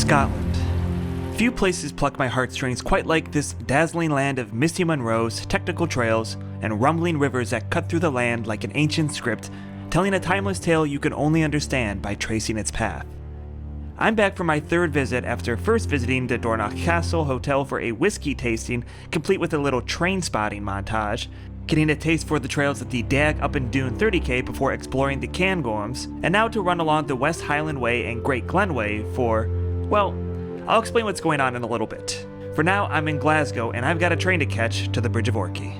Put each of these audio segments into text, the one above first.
Scotland. Few places pluck my heartstrings quite like this dazzling land of misty munros, technical trails, and rumbling rivers that cut through the land like an ancient script, telling a timeless tale you can only understand by tracing its path. I'm back for my third visit after first visiting the Dornoch Castle Hotel for a whiskey tasting, complete with a little Trainspotting montage, getting a taste for the trails at the Dearg Up N Doon 30k before exploring the Cairngorms, and now to run along the West Highland Way and Great Glen Way for, well, I'll explain what's going on in a little bit. For now, I'm in Glasgow and I've got a train to catch to the Bridge of Orchy.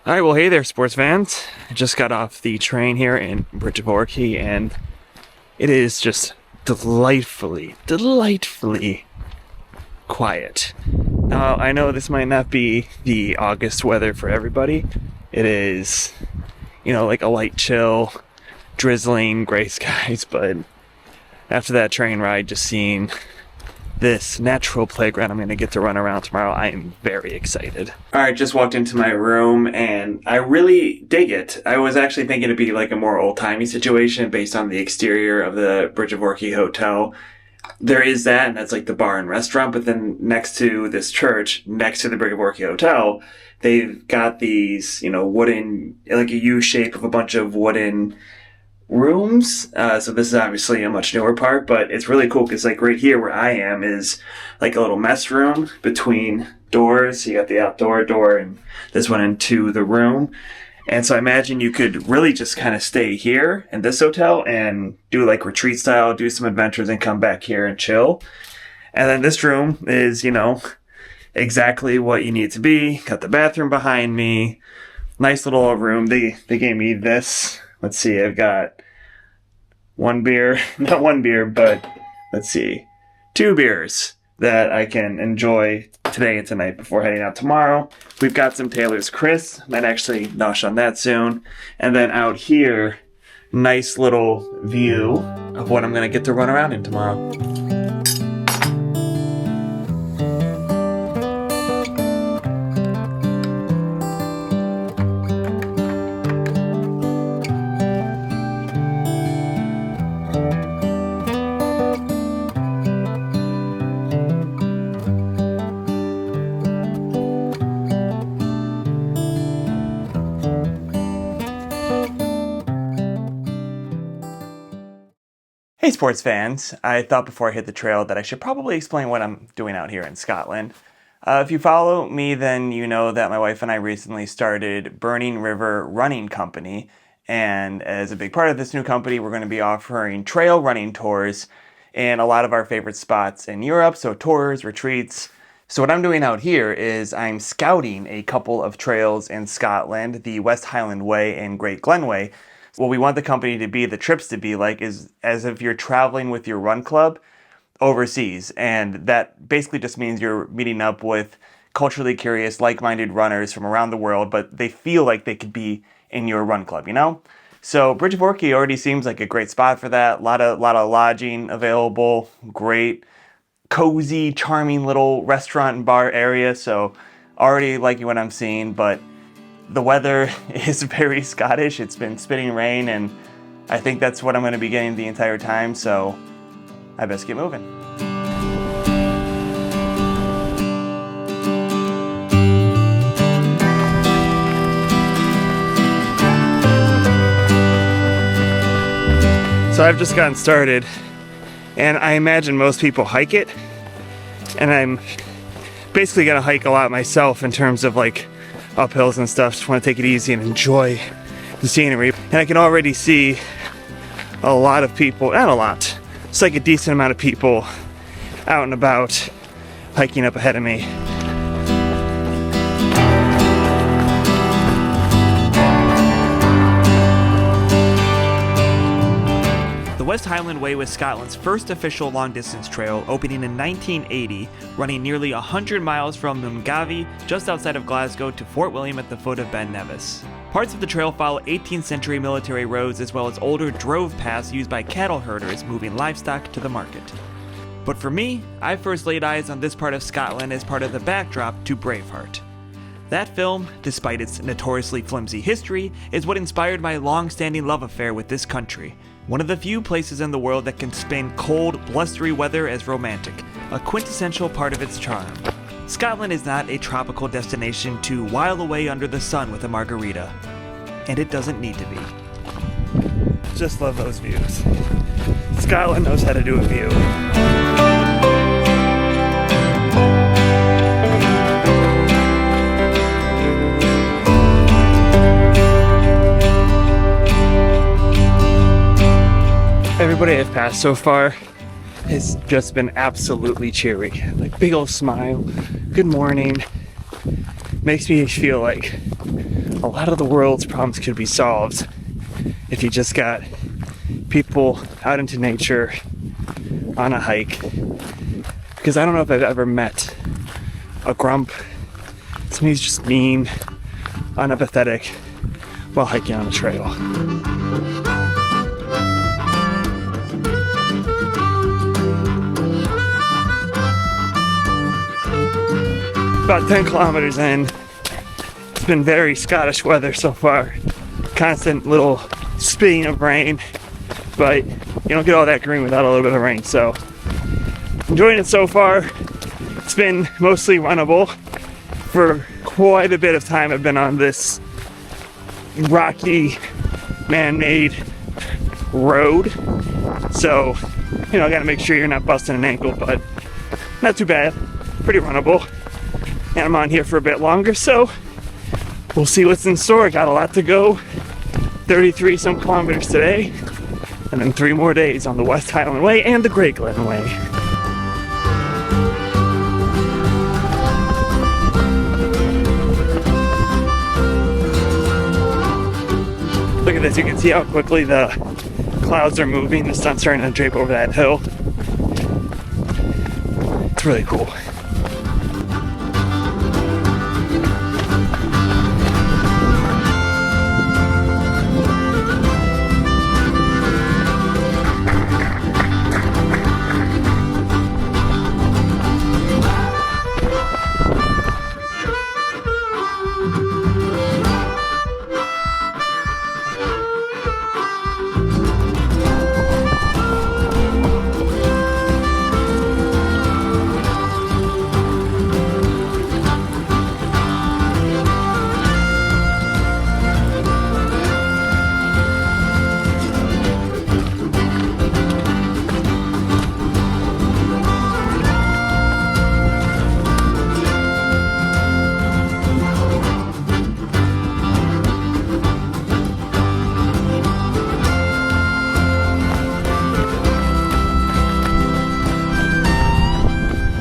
Alright, well hey there sports fans. I just got off the train here in Bridge of Orchy and it is just delightfully quiet. Now, I know this might not be the August weather for everybody. It is, like a light chill, drizzling, gray skies, but after that train ride, just seeing this natural playground I'm going to get to run around tomorrow, I am very excited. Alright, just walked into my room and I really dig it. I was actually thinking it'd be like a more old-timey situation based on the exterior of the Bridge of Orchy Hotel. There is that, and that's like the bar and restaurant, but then next to this church, next to the Bridge of Orchy Hotel, they've got these, wooden, like a U shape of a bunch of wooden rooms. So this is obviously a much newer part, but it's really cool because like right here where I am is like a little mess room between doors. So you got the outdoor door and this one into the room. And so I imagine you could really just kind of stay here in this hotel and do like retreat style, do some adventures and come back here and chill. And then this room is, exactly what you need to be. Got the bathroom behind me. Nice little room. They gave me this. Let's see, I've got not one beer, but let's see, 2 beers that I can enjoy today and tonight before heading out tomorrow. We've got some Taylor's Crisp, might actually nosh on that soon. And then out here, nice little view of what I'm going to get to run around in tomorrow. Hey sports fans, I thought before I hit the trail that I should probably explain what I'm doing out here in Scotland. If you follow me, then you know that my wife and I recently started Burning River Running Company, and as a big part of this new company, we're going to be offering trail running tours in a lot of our favorite spots in Europe, so tours, retreats. So what I'm doing out here is I'm scouting a couple of trails in Scotland, the West Highland Way and Great Glen Way. What we want the company to be, the trips to be like, is as if you're traveling with your run club overseas. And that basically just means you're meeting up with culturally curious, like-minded runners from around the world, but they feel like they could be in your run club, So Bridge of Orchy already seems like a great spot for that. A lot of lodging available, great, cozy, charming little restaurant and bar area. So already liking what I'm seeing, but the weather is very Scottish. It's been spitting rain, and I think that's what I'm going to be getting the entire time, so I best get moving. So I've just gotten started, and I imagine most people hike it, and I'm basically going to hike a lot myself in terms of like uphills and stuff. Just want to take it easy and enjoy the scenery. And I can already see a lot of people, not a lot, it's like a decent amount of people out and about hiking up ahead of me. The West Highland Way was Scotland's first official long-distance trail, opening in 1980, running nearly 100 miles from Mungavi, just outside of Glasgow, to Fort William at the foot of Ben Nevis. Parts of the trail follow 18th century military roads as well as older drove paths used by cattle herders moving livestock to the market. But for me, I first laid eyes on this part of Scotland as part of the backdrop to Braveheart. That film, despite its notoriously flimsy history, is what inspired my long-standing love affair with this country. One of the few places in the world that can spin cold, blustery weather as romantic, a quintessential part of its charm. Scotland is not a tropical destination to while away under the sun with a margarita. And it doesn't need to be. Just love those views. Scotland knows how to do a view. Everybody I've passed so far has just been absolutely cheery. Like, big old smile, good morning. Makes me feel like a lot of the world's problems could be solved if you just got people out into nature on a hike. Because I don't know if I've ever met a grump, somebody who's just mean, unempathetic while hiking on a trail. About 10 kilometers in, it's been very Scottish weather so far. Constant little spitting of rain, but you don't get all that green without a little bit of rain, so enjoying it so far. It's been mostly runnable. For quite a bit of time I've been on this rocky, man-made road, so you know, I gotta make sure you're not busting an ankle, but not too bad, pretty runnable. And I'm on here for a bit longer, so we'll see what's in store. Got a lot to go. 33 some kilometers today, and then 3 more days on the West Highland Way and the Great Glen Way. Look at this, you can see how quickly the clouds are moving. The sun's starting to drape over that hill. It's really cool.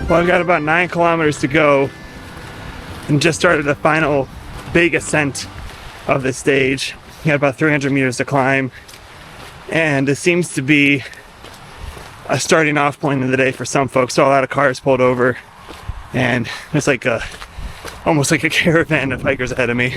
Well, I've got about 9 kilometers to go and just started the final big ascent of the stage. Got about 300 meters to climb, and it seems to be a starting off point of the day for some folks. So a lot of cars pulled over, and it's like almost like a caravan of hikers ahead of me.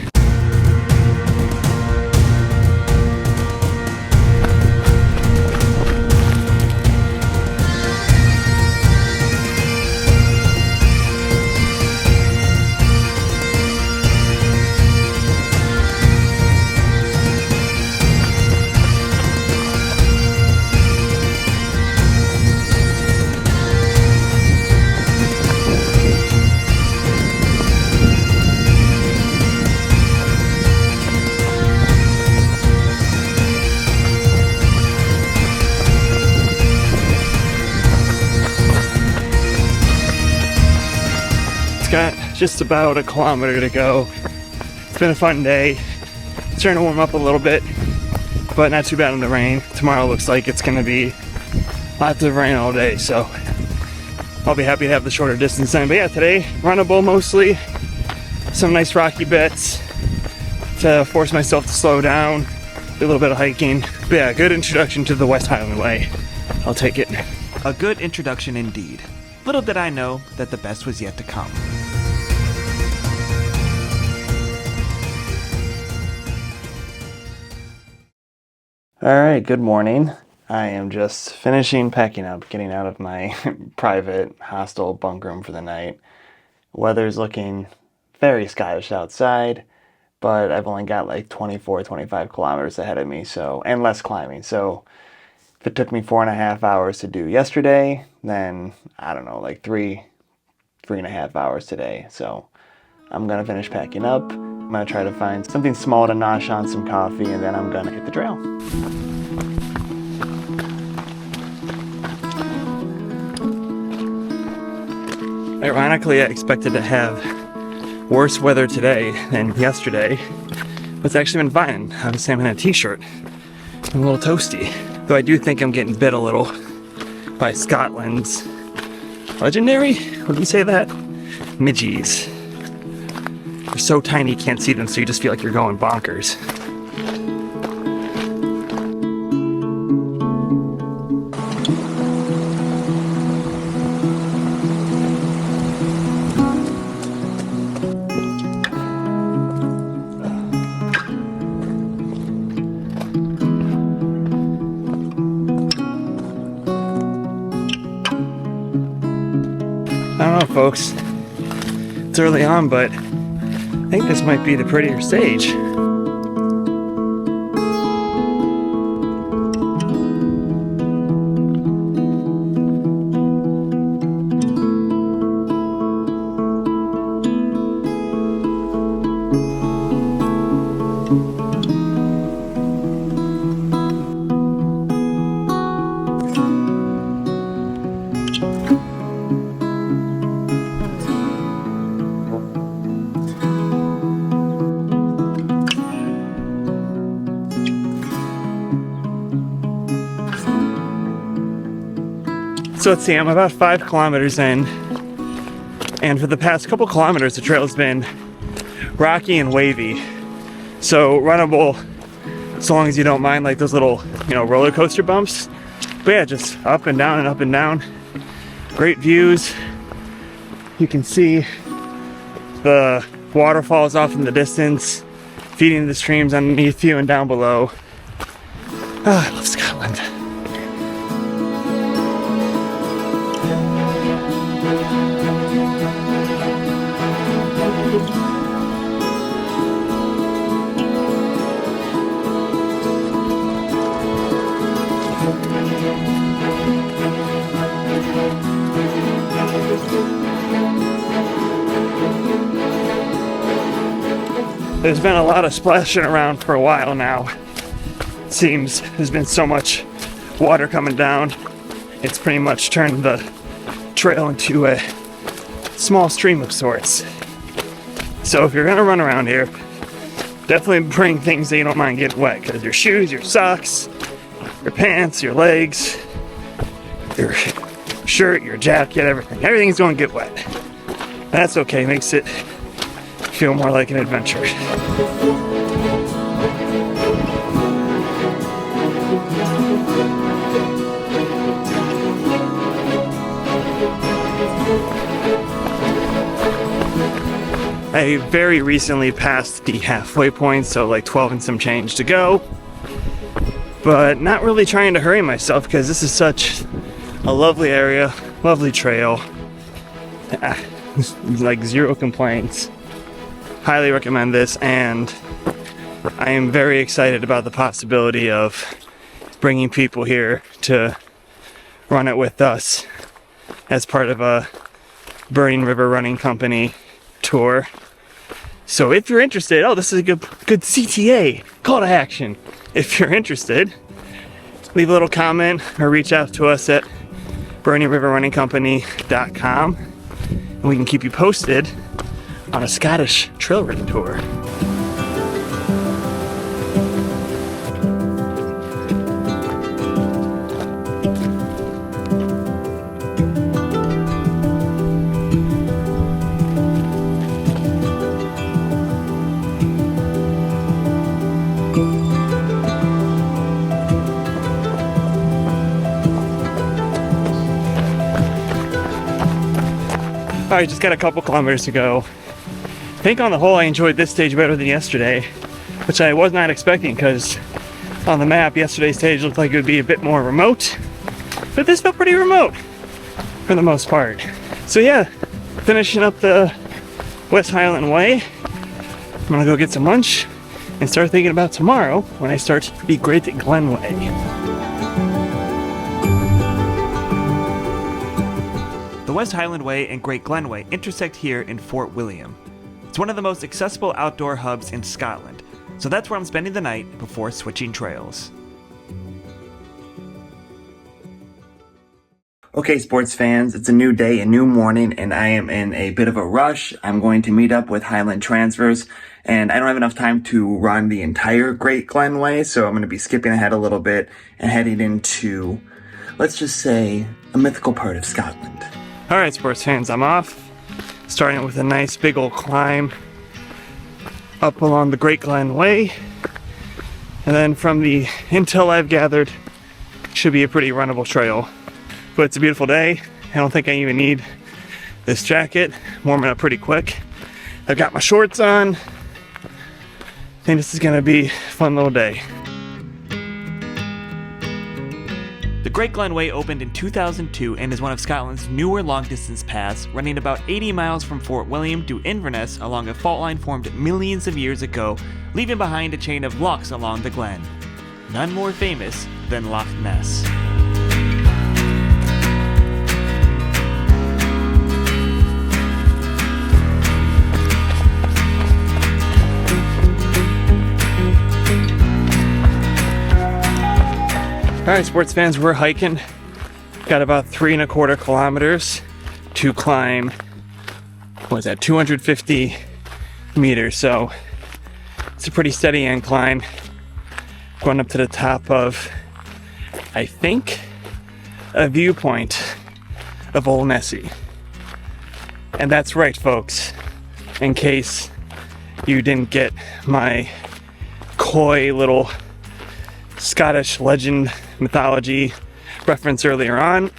Got just about a kilometer to go. It's been a fun day. It's starting to warm up a little bit, but not too bad in the rain. Tomorrow looks like it's going to be lots of rain all day, so I'll be happy to have the shorter distance then. But yeah, today, runnable mostly. Some nice rocky bits to force myself to slow down. Do a little bit of hiking. But yeah, good introduction to the West Highland Way. I'll take it. A good introduction indeed. Little did I know that the best was yet to come. Alright, good morning. I am just finishing packing up, getting out of my private hostel bunk room for the night. Weather's looking very Scottish outside, but I've only got like 24, 25 kilometers ahead of me, so, and less climbing. So if it took me 4.5 hours to do yesterday, then I don't know, like 3.5 hours today. So I'm gonna finish packing up. I'm gonna try to find something small to nosh on some coffee, and then I'm gonna hit the trail. Ironically, I expected to have worse weather today than yesterday, but it's actually been fine. Obviously, I'm in a t-shirt. I'm a little toasty. Though I do think I'm getting bit a little by Scotland's legendary, would we say that? Midges. They're so tiny you can't see them, so you just feel like you're going bonkers. I don't know, folks. It's early on, but I think this might be the prettier stage. So let's see, I'm about 5 kilometers in, and for the past couple kilometers the trail has been rocky and wavy, so runnable so long as you don't mind like those little, roller coaster bumps. But yeah, just up and down and up and down. Great views. You can see the waterfalls off in the distance, feeding the streams underneath you and down below. I love Scotland. There's been a lot of splashing around for a while now. It seems there's been so much water coming down. It's pretty much turned the trail into a small stream of sorts. So if you're gonna run around here, definitely bring things that you don't mind getting wet, because your shoes, your socks, your pants, your legs, your shirt, your jacket, everything's gonna get wet. That's okay, makes it feel more like an adventure. I very recently passed the halfway point, so like 12 and some change to go. But not really trying to hurry myself because this is such a lovely area, lovely trail. Like zero complaints. Highly recommend this, and I am very excited about the possibility of bringing people here to run it with us as part of a Burning River Running Company tour. So if you're interested, this is a good CTA call to action. If you're interested, leave a little comment or reach out to us at burningriverrunningcompany.com, and we can keep you posted on a Scottish trail running tour. Alright, just got a couple kilometers to go. I think on the whole I enjoyed this stage better than yesterday, which I was not expecting because on the map yesterday's stage looked like it would be a bit more remote, but this felt pretty remote for the most part. So yeah, finishing up the West Highland Way. I'm gonna go get some lunch and start thinking about tomorrow when I start the Great Glen Way. The West Highland Way and Great Glen Way intersect here in Fort William. It's one of the most accessible outdoor hubs in Scotland, so that's where I'm spending the night before switching trails. Okay, sports fans, it's a new day, a new morning, and I am in a bit of a rush. I'm going to meet up with Highland transfers, and I don't have enough time to run the entire Great Glen Way, so I'm going to be skipping ahead a little bit and heading into, let's just say, a mythical part of Scotland. Alright, sports fans, I'm off. Starting with a nice big old climb up along the Great Glen Way. And then from the intel I've gathered, should be a pretty runnable trail. But it's a beautiful day. I don't think I even need this jacket. Warming up pretty quick. I've got my shorts on. I think this is gonna be a fun little day. The Great Glen Way opened in 2002 and is one of Scotland's newer long-distance paths, running about 80 miles from Fort William to Inverness along a fault line formed millions of years ago, leaving behind a chain of lochs along the glen. None more famous than Loch Ness. Alright, sports fans, we're hiking. Got about 3¼ kilometers to climb, what is that, 250 meters, so it's a pretty steady incline. Going up to the top of, I think, a viewpoint of Old Nessie. And that's right, folks, in case you didn't get my coy little Scottish legend mythology reference earlier on.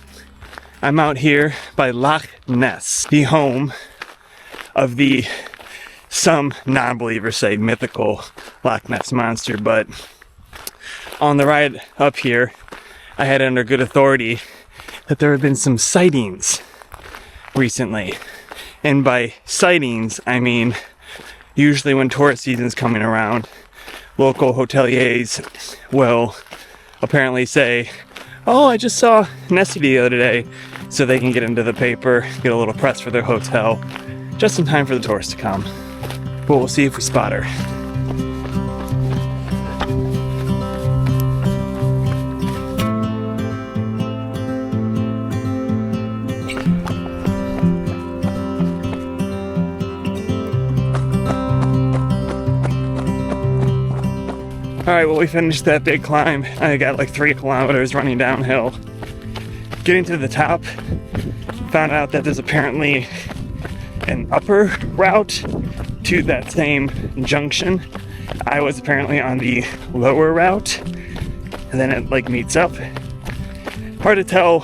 I'm out here by Loch Ness, the home of the, some non-believers say, mythical Loch Ness monster. But on the ride up here, I had under good authority that there have been some sightings recently. And by sightings, I mean usually when tourist season's coming around, local hoteliers will apparently say, oh, I just saw Nessie the other day, so they can get into the paper, get a little press for their hotel, just in time for the tourists to come. But we'll see if we spot her. Alright, well, we finished that big climb. I got like 3 kilometers running downhill. Getting to the top, found out that there's apparently an upper route to that same junction. I was apparently on the lower route, and then it like meets up. Hard to tell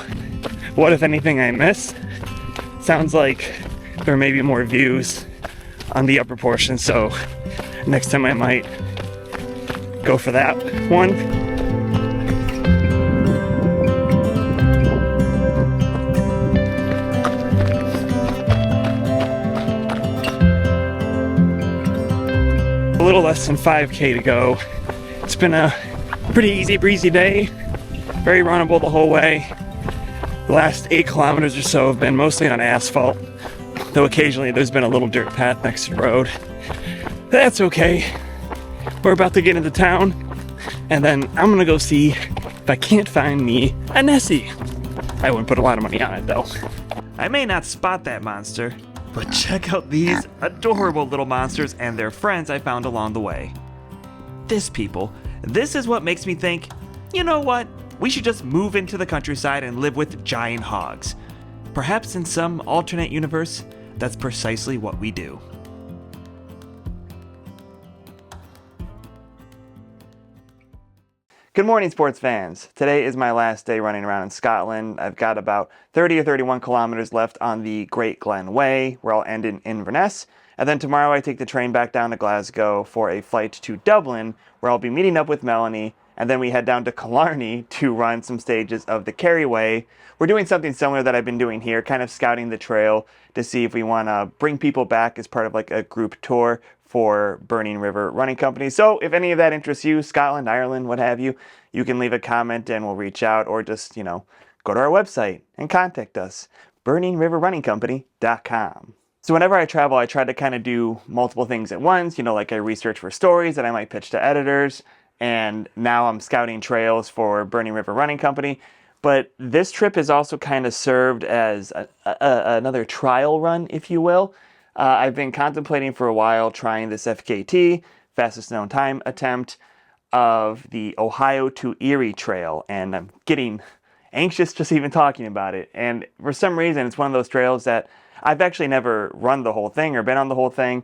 what, if anything, I missed. Sounds like there may be more views on the upper portion, so next time I might go for that one. A little less than 5K to go. It's been a pretty easy breezy day. Very runnable the whole way. The last 8 kilometers or so have been mostly on asphalt, though occasionally there's been a little dirt path next to the road. That's okay. We're about to get into town, and then I'm gonna go see if I can't find me a Nessie. I wouldn't put a lot of money on it, though. I may not spot that monster, but check out these adorable little monsters and their friends I found along the way. This is what makes me think, you know what? We should just move into the countryside and live with giant hogs. Perhaps in some alternate universe, that's precisely what we do. Good morning, sports fans. Today is my last day running around in Scotland. I've got about 30 or 31 kilometers left on the Great Glen Way, where I'll end in Inverness. And then tomorrow I take the train back down to Glasgow for a flight to Dublin, where I'll be meeting up with Melanie And then we head down to Killarney to run some stages of the Kerryway. We're doing something similar that I've been doing here, kind of scouting the trail to see if we want to bring people back as part of like a group tour for Burning River Running Company. So if any of that interests you, Scotland, Ireland, what have you, you can leave a comment and we'll reach out, or just, you know, go to our website and contact us, burningriverrunningcompany.com. So whenever I travel, I try to kind of do multiple things at once. You know, like I research for stories that I might pitch to editors, and now I'm scouting trails for Burning River Running Company. But this trip has also kind of served as another trial run, if you will. I've been contemplating for a while trying this FKT, fastest known time attempt, of the Ohio to Erie Trail, and I'm getting anxious just even talking about it. And for some reason, it's one of those trails that I've actually never run the whole thing or been on the whole thing.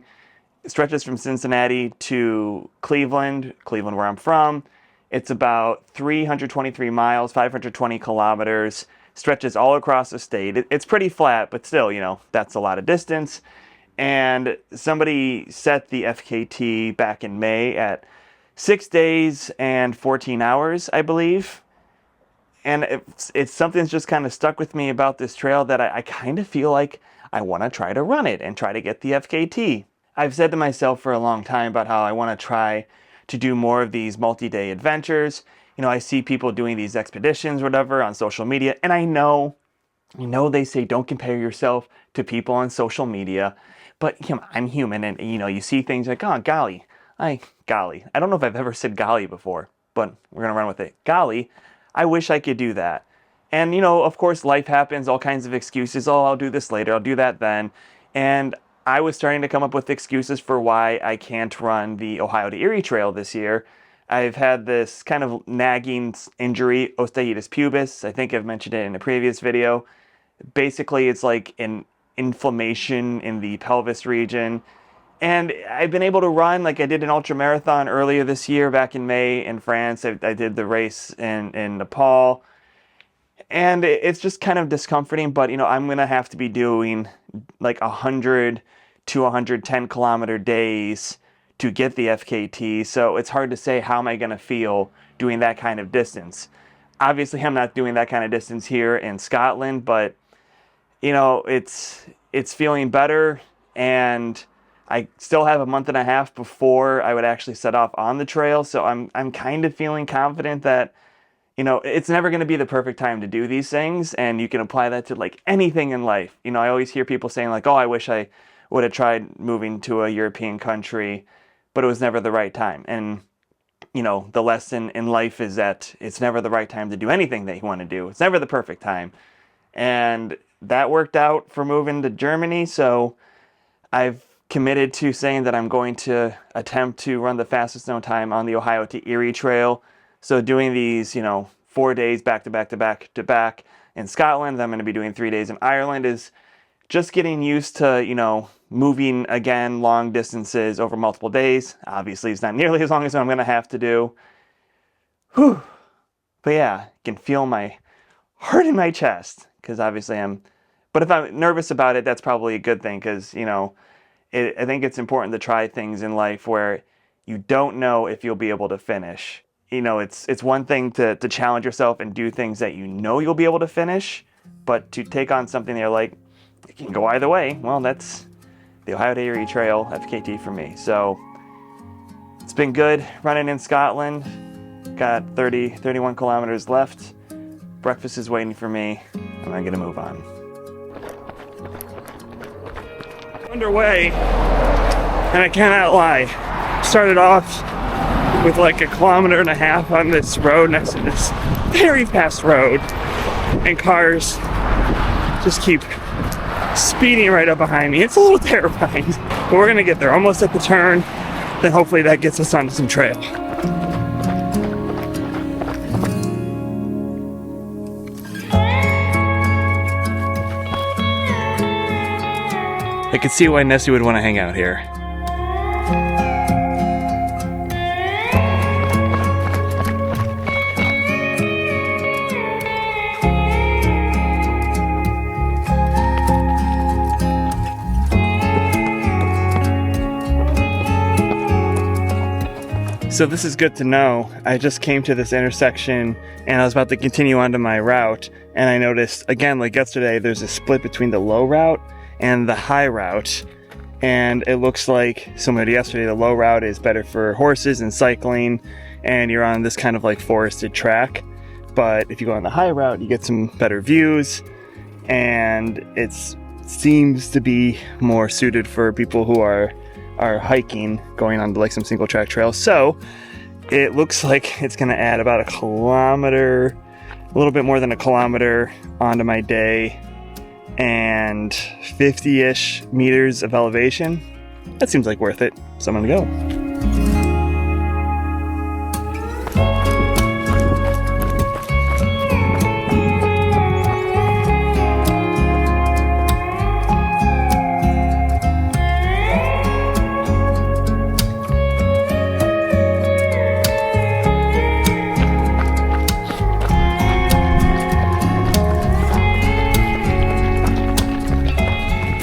It stretches from Cincinnati to Cleveland, where I'm from. It's about 323 miles, 520 kilometers, stretches all across the state. It's pretty flat, but still, you know, that's a lot of distance. And somebody set the FKT back in May at 6 days and 14 hours, I believe. And it's something that's just kind of stuck with me about this trail, that I kind of feel like I want to try to run it and try to get the FKT. I've said to myself for a long time about how I want to try to do more of these multi-day adventures. You know, I see people doing these expeditions or whatever on social media, and I know they say don't compare yourself to people on social media, but you know, I'm human, and you know, you see things like, oh, golly. I don't know if I've ever said golly before, but we're going to run with it. Golly, I wish I could do that. And, you know, of course, life happens, all kinds of excuses. Oh, I'll do this later, I'll do that then. And I was starting to come up with excuses for why I can't run the Ohio to Erie Trail this year. I've had this kind of nagging injury, osteitis pubis. I think I've mentioned it in a previous video. Basically, it's like an inflammation in the pelvis region. And I've been able to run, like I did an ultra marathon earlier this year back in May in France. I did the race in Nepal. And it's just kind of discomforting, but you know, I'm going to have to be doing like 100 to 110 kilometer days to get the FKT. So it's hard to say how am I going to feel doing that kind of distance. Obviously, I'm not doing that kind of distance here in Scotland, but you know, it's feeling better, and I still have a month and a half before I would actually set off on the trail. So I'm kind of feeling confident that, you know, it's never going to be the perfect time to do these things. And you can apply that to like anything in life. You know, I always hear people saying like, oh, I wish I would have tried moving to a European country, but it was never the right time. And, you know, the lesson in life is that it's never the right time to do anything that you want to do. It's never the perfect time. And that worked out for moving to Germany. So I've committed to saying that I'm going to attempt to run the fastest known time on the Ohio to Erie Trail. So doing these, you know, 4 days back to back to back to back in Scotland, I'm going to be doing 3 days in Ireland, is just getting used to, you know, moving again long distances over multiple days. Obviously, it's not nearly as long as I'm going to have to do. Whew. But yeah, I can feel my heart in my chest, because obviously but if I'm nervous about it, that's probably a good thing, because, you know, I think it's important to try things in life where you don't know if you'll be able to finish. You know, it's one thing to challenge yourself and do things that you know you'll be able to finish, but to take on something that you're like, it can go either way. Well, that's the Ohio to Erie Trail FKT for me. So it's been good running in Scotland. Got 31 kilometers left. Breakfast is waiting for me. I'm going to move on. Underway, and I cannot lie, started off with like 1.5 kilometers on this road next to this very fast road, and cars just keep speeding right up behind me. It's a little terrifying, but we're gonna get there. Almost at the turn, then hopefully that gets us onto some trail. I could see why Nessie would want to hang out here. So this is good to know. I just came to this intersection and I was about to continue onto my route, and I noticed, again, like yesterday, there's a split between the low route and the high route. And it looks like, similar to yesterday, the low route is better for horses and cycling, and you're on this kind of like forested track. But if you go on the high route, you get some better views, and it seems to be more suited for people who are hiking, going on to like some single track trails. So it looks like it's going to add about a kilometer, a little bit more than a kilometer onto my day, and 50-ish meters of elevation. That seems like worth it, so I'm gonna go.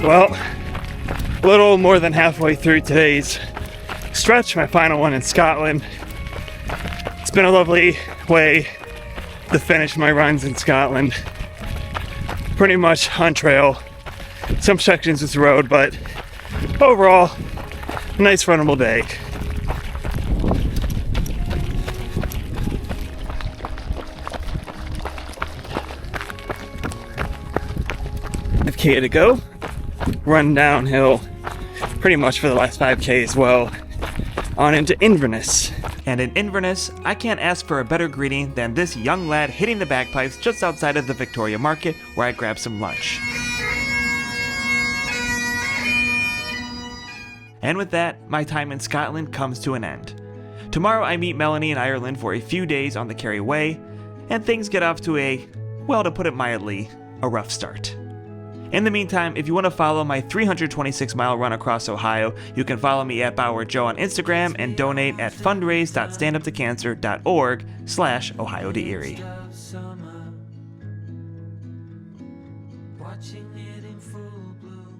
Well, a little more than halfway through today's stretch, my final one in Scotland. It's been a lovely way to finish my runs in Scotland. Pretty much on trail, some sections with road, but overall, a nice runnable day. $5K to go. Run downhill pretty much for the last 5K as well, on into Inverness. And in Inverness, I can't ask for a better greeting than this young lad hitting the bagpipes just outside of the Victoria Market, where I grabbed some lunch. And with that, my time in Scotland comes to an end. Tomorrow I meet Melanie in Ireland for a few days on the Kerry Way, and things get off to a, well, to put it mildly, a rough start. In the meantime, if you want to follow my 326-mile run across Ohio, you can follow me at Bower Joe on Instagram and donate at fundraise.standuptocancer.org/Ohio to Erie. Watching it in full bloom.